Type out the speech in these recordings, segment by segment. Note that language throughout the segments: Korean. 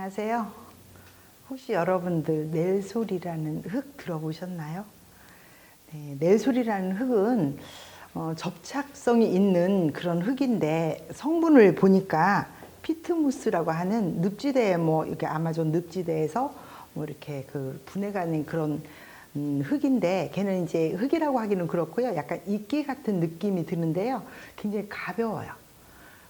안녕하세요. 혹시 여러분들 넬소리라는 흙 들어보셨나요? 네, 넬소리라는 흙은 접착성이 있는 그런 흙인데 성분을 보니까 피트무스라고 하는 늪지대 뭐 이렇게 아마존 늪지대에서 뭐 이렇게 그 분해가는 그런 흙인데 걔는 이제 흙이라고 하기는 그렇고요. 약간 이끼 같은 느낌이 드는데요. 굉장히 가벼워요.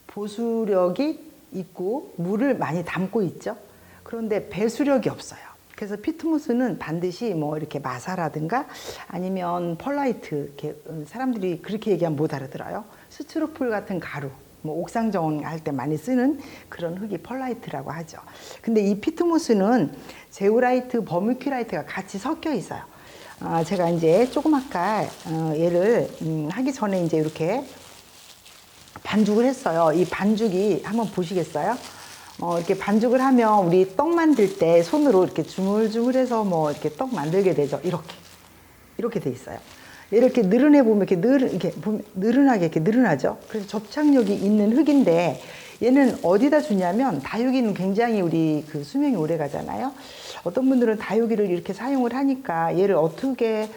보수력이 있고 물을 많이 담고 있죠. 그런데 배수력이 없어요. 그래서 피트무스는 반드시 뭐 이렇게 마사라든가 아니면 펄라이트 이렇게 사람들이 그렇게 얘기하면 못 알아들어요. 스티로폴 같은 가루, 뭐 옥상 정할 때 많이 쓰는 그런 흙이 펄라이트라고 하죠. 근데 이 피트무스는 제오라이트, 버미큐라이트가 같이 섞여 있어요. 제가 이제 조금 아까 얘를 하기 전에 이제 이렇게 반죽을 했어요. 이 반죽이 한번 보시겠어요? 이렇게 반죽을 하면 우리 떡 만들 때 손으로 이렇게 주물주물해서 뭐 이렇게 떡 만들게 되죠. 이렇게 돼 있어요. 이렇게 늘어내 보면 이렇게 느른하게 이렇게 늘어나죠. 그래서 접착력이 있는 흙인데 얘는 어디다 주냐면 다육이는 굉장히 우리 그 수명이 오래 가잖아요. 어떤 분들은 다육이를 이렇게 사용을 하니까 얘를 어떻게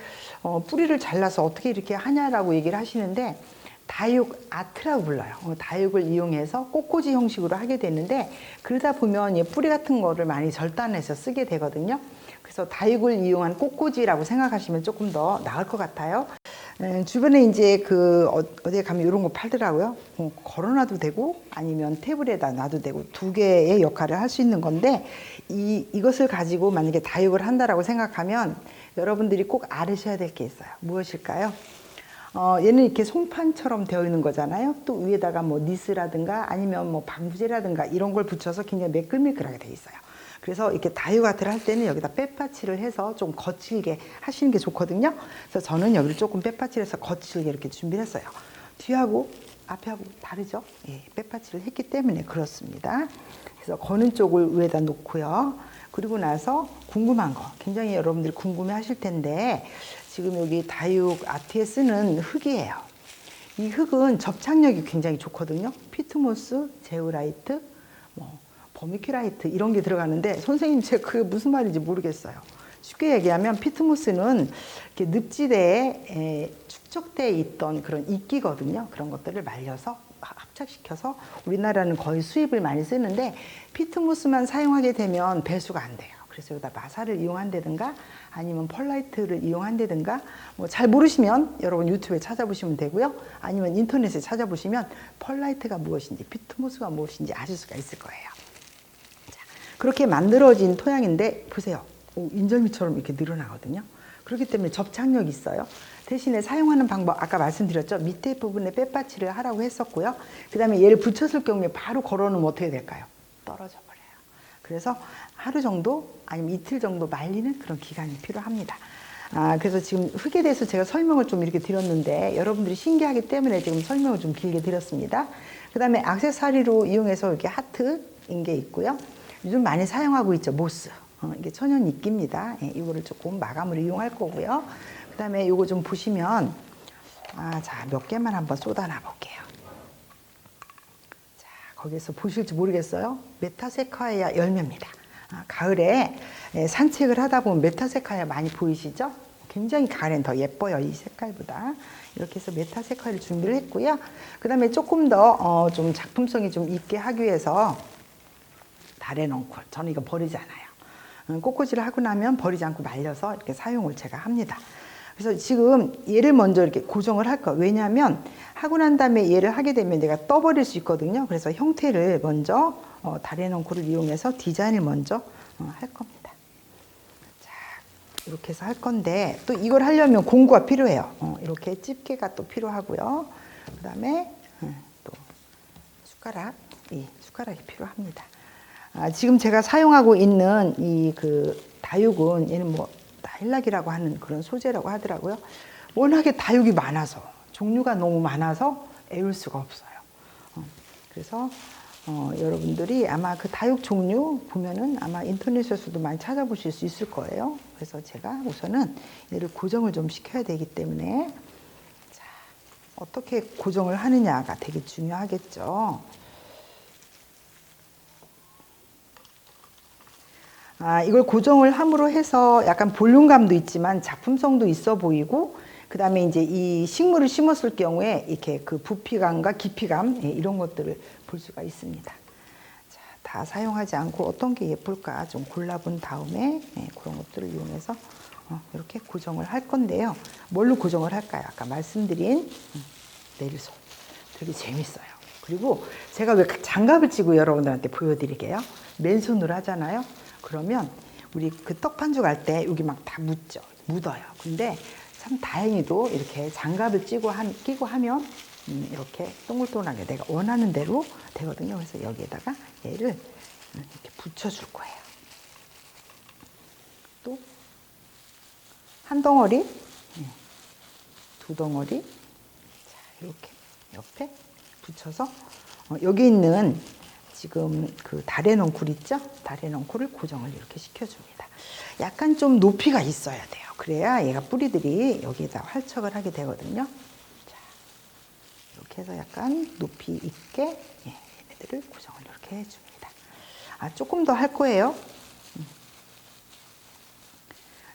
뿌리를 잘라서 어떻게 이렇게 하냐라고 얘기를 하시는데 다육 아트라고 불러요. 다육을 이용해서 꽃꽂이 형식으로 하게 되는데 그러다 보면 뿌리 같은 거를 많이 절단해서 쓰게 되거든요. 그래서 다육을 이용한 꽃꽂이라고 생각하시면 조금 더 나을 것 같아요. 주변에 이제 그 어디에 가면 이런 거 팔더라고요. 걸어놔도 되고 아니면 테이블에다 놔도 되고 두 개의 역할을 할 수 있는 건데 이것을 가지고 만약에 다육을 한다라고 생각하면 여러분들이 꼭 알으셔야 될 게 있어요. 무엇일까요? 얘는 이렇게 송판처럼 되어 있는 거잖아요. 또 위에다가 뭐 니스라든가 아니면 뭐 방부제라든가 이런 걸 붙여서 굉장히 매끌매끌하게 되어 있어요. 그래서 이렇게 다육 아트를 할 때는 여기다 빼파치를 해서 좀 거칠게 하시는 게 좋거든요. 그래서 저는 여기를 조금 빼파치를 해서 거칠게 이렇게 준비를 했어요. 뒤하고 앞하고 다르죠? 예, 빼파치를 했기 때문에 그렇습니다. 그래서 거는 쪽을 위에다 놓고요. 그리고 나서 궁금한 거, 굉장히 여러분들이 궁금해 하실 텐데 지금 여기 다육 아트에 쓰는 흙이에요. 이 흙은 접착력이 굉장히 좋거든요. 피트모스, 제오라이트, 뭐 버미큐라이트 이런 게 들어가는데 선생님 제가 그게 무슨 말인지 모르겠어요. 쉽게 얘기하면 피트모스는 이렇게 늪지대에 축적돼 있던 그런 이끼거든요. 그런 것들을 말려서 합착시켜서 우리나라는 거의 수입을 많이 쓰는데 피트모스만 사용하게 되면 배수가 안 돼요. 그래서 여기다 마사를 이용한다든가 아니면 펄라이트를 이용한다든가 뭐 잘 모르시면 여러분 유튜브에 찾아보시면 되고요. 아니면 인터넷에 찾아보시면 펄라이트가 무엇인지 피트모스가 무엇인지 아실 수가 있을 거예요. 자, 그렇게 만들어진 토양인데 보세요. 인절미처럼 이렇게 늘어나거든요. 그렇기 때문에 접착력이 있어요. 대신에 사용하는 방법 아까 말씀드렸죠. 밑에 부분에 빼빠치를 하라고 했었고요. 그 다음에 얘를 붙였을 경우에 바로 걸어놓으면 어떻게 될까요? 떨어져 버려요. 그래서 하루 정도 아니면 이틀 정도 말리는 그런 기간이 필요합니다. 그래서 지금 흙에 대해서 제가 설명을 좀 이렇게 드렸는데 여러분들이 신기하기 때문에 지금 설명을 좀 길게 드렸습니다. 그 다음에 액세서리로 이용해서 이렇게 하트인 게 있고요. 요즘 많이 사용하고 있죠. 모스. 이게 천연 이끼입니다. 예, 이거를 조금 마감으로 이용할 거고요. 그 다음에 이거 좀 보시면 자, 몇 개만 한번 쏟아놔 볼게요. 자, 거기서 보실지 모르겠어요. 메타세카이아 열매입니다. 가을에 산책을 하다 보면 메타세카이아 많이 보이시죠? 굉장히 가을엔 더 예뻐요. 이 색깔보다. 이렇게 해서 메타세카이아를 준비를 했고요. 그 다음에 조금 더 좀 작품성이 좀 있게 하기 위해서 다레논쿨. 저는 이거 버리지 않아요. 꽃꽂이를 하고 나면 버리지 않고 말려서 이렇게 사용을 제가 합니다. 그래서 지금 얘를 먼저 이렇게 고정을 할 거예요. 왜냐하면 하고 난 다음에 얘를 하게 되면 내가 떠버릴 수 있거든요. 그래서 형태를 먼저 다레논쿨을 이용해서 디자인을 먼저 할 겁니다. 자, 이렇게 해서 할 건데 또 이걸 하려면 공구가 필요해요. 이렇게 집게가 또 필요하고요. 그 다음에 또 숟가락이 필요합니다. 지금 제가 사용하고 있는 이 그 다육은 얘는 뭐 나일락이라고 하는 그런 소재라고 하더라고요. 워낙에 다육이 많아서 종류가 너무 많아서 애울 수가 없어요. 그래서 여러분들이 아마 그 다육 종류 보면은 아마 인터넷에서도 많이 찾아보실 수 있을 거예요. 그래서 제가 우선은 얘를 고정을 좀 시켜야 되기 때문에 자, 어떻게 고정을 하느냐가 되게 중요하겠죠. 이걸 고정을 함으로 해서 약간 볼륨감도 있지만 작품성도 있어 보이고, 그 다음에 이제 이 식물을 심었을 경우에 이렇게 그 부피감과 깊이감, 예, 이런 것들을 볼 수가 있습니다. 자, 다 사용하지 않고 어떤 게 예쁠까 좀 골라본 다음에, 예, 그런 것들을 이용해서 이렇게 고정을 할 건데요. 뭘로 고정을 할까요? 아까 말씀드린 내리손. 되게 재밌어요. 그리고 제가 왜 장갑을 끼고 여러분들한테 보여드릴게요. 맨손으로 하잖아요. 그러면 우리 그 떡반죽 할 때 여기 막 다 묻어요. 근데 참 다행히도 이렇게 장갑을 끼고 하면 이렇게 동글동글하게 내가 원하는 대로 되거든요. 그래서 여기에다가 얘를 이렇게 붙여줄 거예요. 또 한 덩어리, 두 덩어리, 자, 이렇게 옆에 붙여서 여기 있는 지금 그 다래넝쿨 있죠? 다래넝쿨을 고정을 이렇게 시켜줍니다. 약간 좀 높이가 있어야 돼요. 그래야 얘가 뿌리들이 여기에다 활착을 하게 되거든요. 자, 이렇게 해서 약간 높이 있게 얘네들을 고정을 이렇게 해줍니다. 조금 더 할 거예요.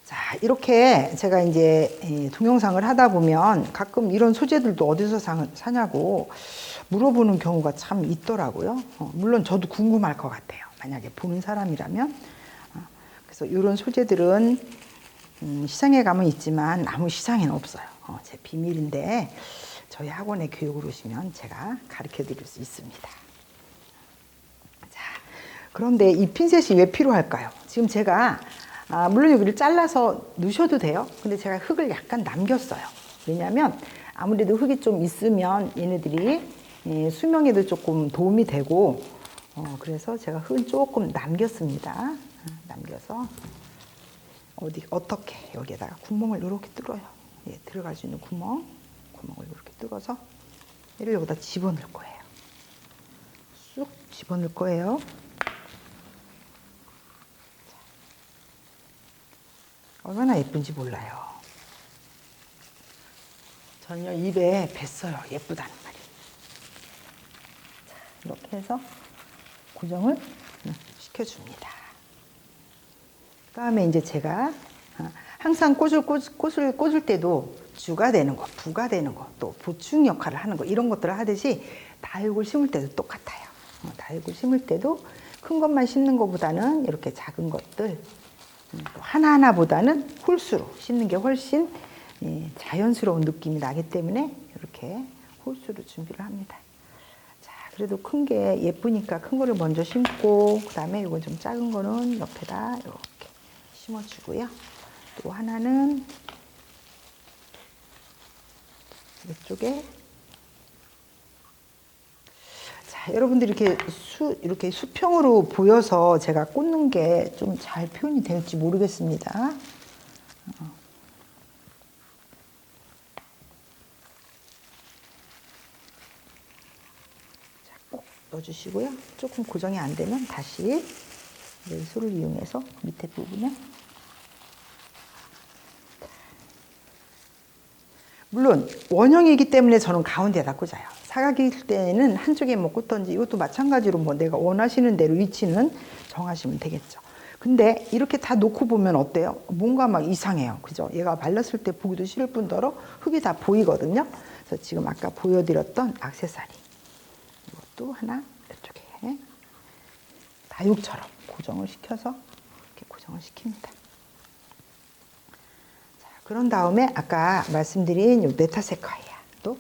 자, 이렇게 제가 이제 동영상을 하다 보면 가끔 이런 소재들도 어디서 사냐고 물어보는 경우가 참 있더라고요. 물론 저도 궁금할 것 같아요. 만약에 보는 사람이라면. 그래서 이런 소재들은 시장에 가면 있지만 아무 시장에는 없어요. 제 비밀인데 저희 학원에 교육을 오시면 제가 가르쳐 드릴 수 있습니다. 자, 그런데 이 핀셋이 왜 필요할까요? 지금 제가 물론 여기를 잘라서 넣으셔도 돼요. 근데 제가 흙을 약간 남겼어요. 왜냐하면 아무래도 흙이 좀 있으면 얘네들이 수명에도 조금 도움이 되고, 그래서 제가 흙은 조금 남겼습니다. 남겨서 어떻게 여기에다가 구멍을 이렇게 뚫어요. 예, 들어갈 수 있는 구멍을 이렇게 뚫어서 얘를 여기다 집어넣을 거예요. 쑥 집어넣을 거예요. 얼마나 예쁜지 몰라요. 전혀 입에 뱄어요. 예쁘다는 말이. 자, 이렇게 해서 고정을 시켜줍니다. 그 다음에 이제 제가 항상 꽃을 꽂을 때도 주가 되는 거, 부가 되는 거, 또 보충 역할을 하는 거, 이런 것들을 하듯이 다육을 심을 때도 똑같아요. 다육을 심을 때도 큰 것만 심는 것보다는 이렇게 작은 것들, 하나하나보다는 홀수로 심는 게 훨씬 자연스러운 느낌이 나기 때문에 이렇게 홀수로 준비를 합니다. 자, 그래도 큰 게 예쁘니까 큰 거를 먼저 심고, 그 다음에 이거 좀 작은 거는 옆에다 이렇게 심어주고요. 또 하나는 이쪽에. 자, 여러분들 이렇게 수평으로 보여서 제가 꽂는 게 좀 잘 표현이 될지 모르겠습니다. 자, 꼭 넣어주시고요. 조금 고정이 안 되면 다시 레이소를 이용해서 밑에 부분에, 물론 원형이기 때문에 저는 가운데에다 꽂아요. 사각일 때는 한쪽에 뭐 꽂던지, 이것도 마찬가지로 뭐 내가 원하시는 대로 위치는 정하시면 되겠죠. 근데 이렇게 다 놓고 보면 어때요? 뭔가 막 이상해요. 그죠? 얘가 발랐을 때 보기도 싫을 뿐더러 흙이 다 보이거든요. 그래서 지금 아까 보여드렸던 액세서리, 이것도 하나 이쪽에 다육처럼 고정을 시켜서 이렇게 고정을 시킵니다. 그런 다음에 아까 말씀드린 이 메타세콰이아 또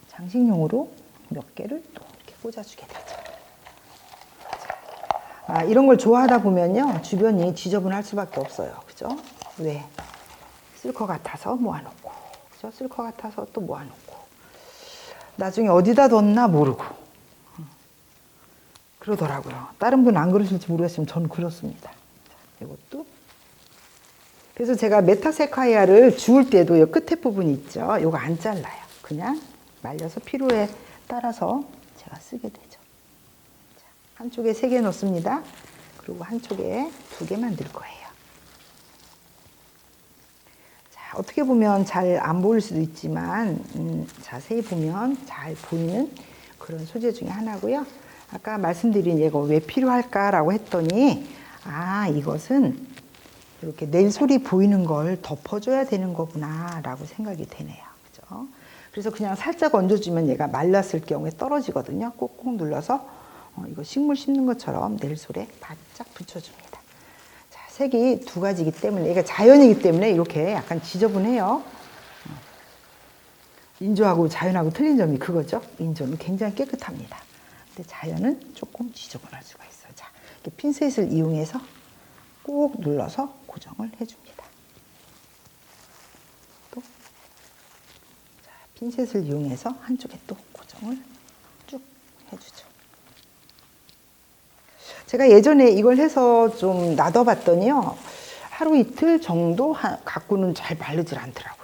장식용으로 몇 개를 또 이렇게 꽂아주게 되죠. 이런 걸 좋아하다 보면요, 주변이 지저분할 수밖에 없어요. 그죠? 왜? 쓸 것 같아서 모아놓고, 그죠? 쓸 것 같아서 또 모아놓고, 나중에 어디다 뒀나 모르고, 그러더라고요. 다른 분은 안 그러실지 모르겠지만 저는 그렇습니다. 자, 이것도. 그래서 제가 메타세콰이아를 주울 때도 이 끝에 부분 있죠. 이거 안 잘라요. 그냥 말려서 필요에 따라서 제가 쓰게 되죠. 자, 한쪽에 3개 넣습니다. 그리고 한쪽에 2개 만들 거예요. 자, 어떻게 보면 잘 안 보일 수도 있지만 자세히 보면 잘 보이는 그런 소재 중에 하나고요. 아까 말씀드린 얘가 왜 필요할까라고 했더니 아, 이것은 이렇게 내일 소리 보이는 걸 덮어줘야 되는 거구나 라고 생각이 되네요. 그죠? 그래서 그냥 살짝 얹어주면 얘가 말랐을 경우에 떨어지거든요. 꾹꾹 눌러서 이거 식물 심는 것처럼 내일 솔에 바짝 붙여줍니다. 자, 색이 두 가지이기 때문에 얘가 자연이기 때문에 이렇게 약간 지저분해요. 인조하고 자연하고 틀린 점이 그거죠. 인조는 굉장히 깨끗합니다. 근데 자연은 조금 지저분할 수가 있어요. 자, 이렇게 핀셋을 이용해서 꾹 눌러서 고정을 해줍니다. 또 자, 핀셋을 이용해서 한쪽에 또 고정을 쭉 해주죠. 제가 예전에 이걸 해서 좀 놔둬봤더니요, 하루 이틀 정도 갖고는 잘 마르질 않더라고요.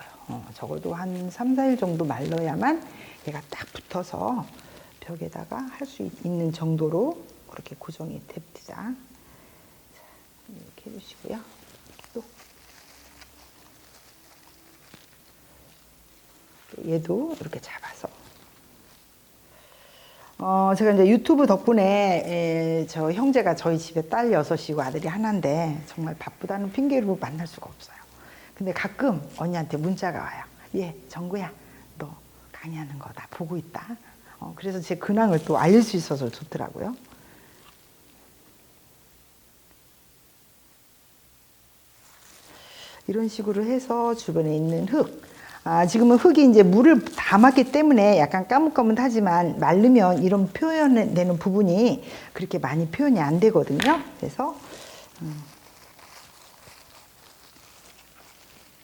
적어도 한 3, 4일 정도 말러야만 얘가 딱 붙어서 벽에다가 할 수 있는 정도로 그렇게 고정이 됩니다. 자, 이렇게 해주시고요. 또 얘도 이렇게 잡아서 제가 이제 유튜브 덕분에 저 형제가 저희 집에 딸 6이고 아들이 하나인데 정말 바쁘다는 핑계로 만날 수가 없어요. 근데 가끔 언니한테 문자가 와요. 얘, 정구야, 너 강의하는 거 나 보고 있다. 그래서 제 근황을 또 알릴 수 있어서 좋더라고요. 이런 식으로 해서 주변에 있는 흙, 지금은 흙이 이제 물을 담았기 때문에 약간 까뭇까뭇하지만 마르면 이런 표현되는 부분이 그렇게 많이 표현이 안 되거든요. 그래서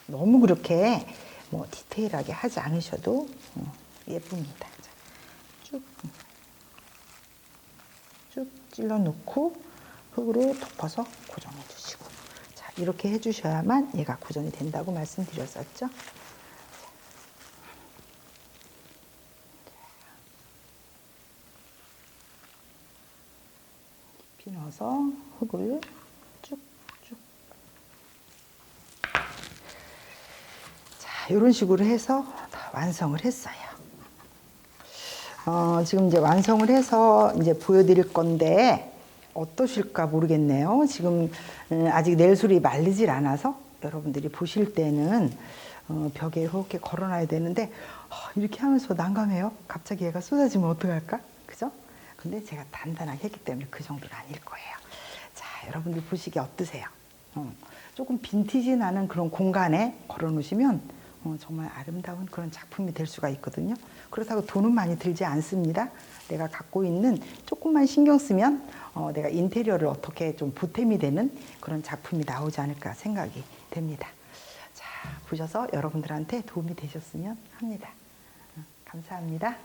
너무 그렇게 뭐 디테일하게 하지 않으셔도 예쁩니다. 쭉, 쭉 찔러 놓고 흙으로 덮어서 고정해 주시고, 자, 이렇게 해 주셔야만 얘가 고정이 된다고 말씀드렸었죠. 깊이 넣어서 흙을 쭉쭉. 자, 이런 식으로 해서 다 완성을 했어요. 지금 이제 완성을 해서 이제 보여드릴 건데 어떠실까 모르겠네요. 지금 아직 내일솔이 마르질 않아서 여러분들이 보실 때는 벽에 이렇게 걸어놔야 되는데 이렇게 하면서 난감해요. 갑자기 얘가 쏟아지면 어떡할까? 그죠? 근데 제가 단단하게 했기 때문에 그 정도는 아닐 거예요. 자, 여러분들 보시기에 어떠세요? 조금 빈티지 나는 그런 공간에 걸어 놓으시면 정말 아름다운 그런 작품이 될 수가 있거든요. 그렇다고 돈은 많이 들지 않습니다. 내가 갖고 있는 조금만 신경 쓰면 내가 인테리어를 어떻게 좀 보탬이 되는 그런 작품이 나오지 않을까 생각이 됩니다. 자, 보셔서 여러분들한테 도움이 되셨으면 합니다. 감사합니다.